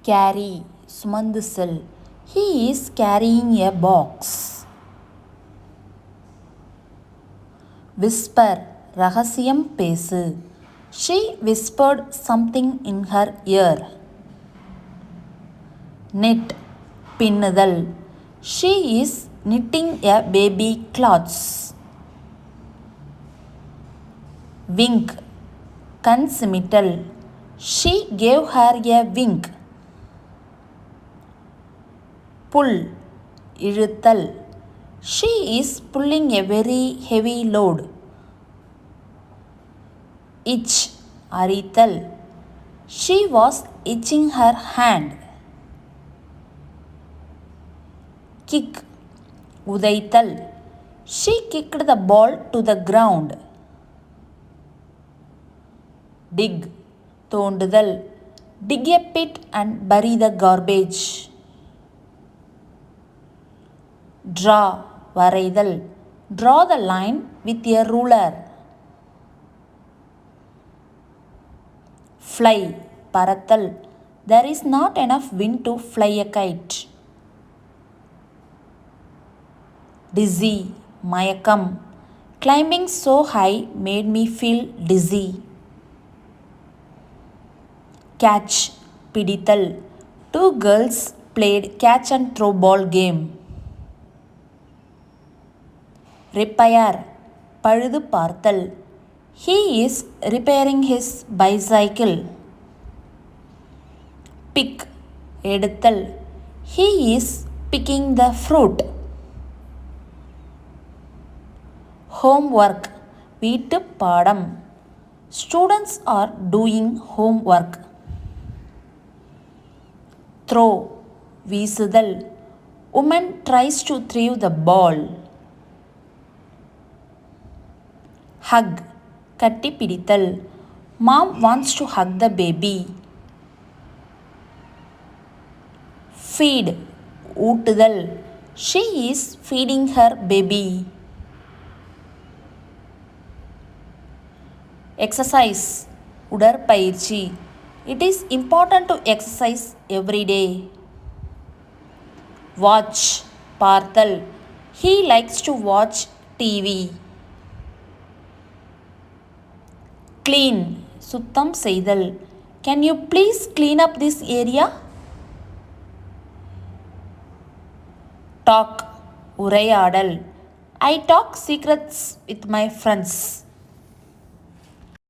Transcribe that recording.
carry சுமந்து செல். He is carrying a box. whisper ரகசியம் பேசு. She whispered something in her ear. knit பின்னுதல். She is knitting a baby clothes. wink கண் சிமிட்டல். She gave her a wink. pull இழுத்தல். She is pulling a very heavy load. itch அரித்தல். She was itching her hand. kick உதைத்தல். She kicked the ball to the ground. dig தோண்டுதல். dig a pit and bury the garbage. draw வரைதல். draw the line with a ruler. fly பறத்தல். there is not enough wind to fly a kite. dizzy மயக்கம். climbing so high made me feel dizzy. catch பிடித்தல். two girls played catch and throw ball game. repair பழுது பார்த்தல். He is repairing his bicycle. pick எடுத்தல். He is picking the fruit. homework வீட்டு பாடம். Students are doing homework. throw வீசுதல். Woman tries to throw the ball. hug கட்டி பிடித்தல். Mom wants to hug the baby. feed ஊட்டுதல். She is feeding her baby. exercise உடற்பயிற்சி. It is important to exercise every day. watch பார்த்தல். He likes to watch TV. clean சுத்தம் செய்தல். Can you please clean up this area? talk உரையாடல். I talk secrets with my friends.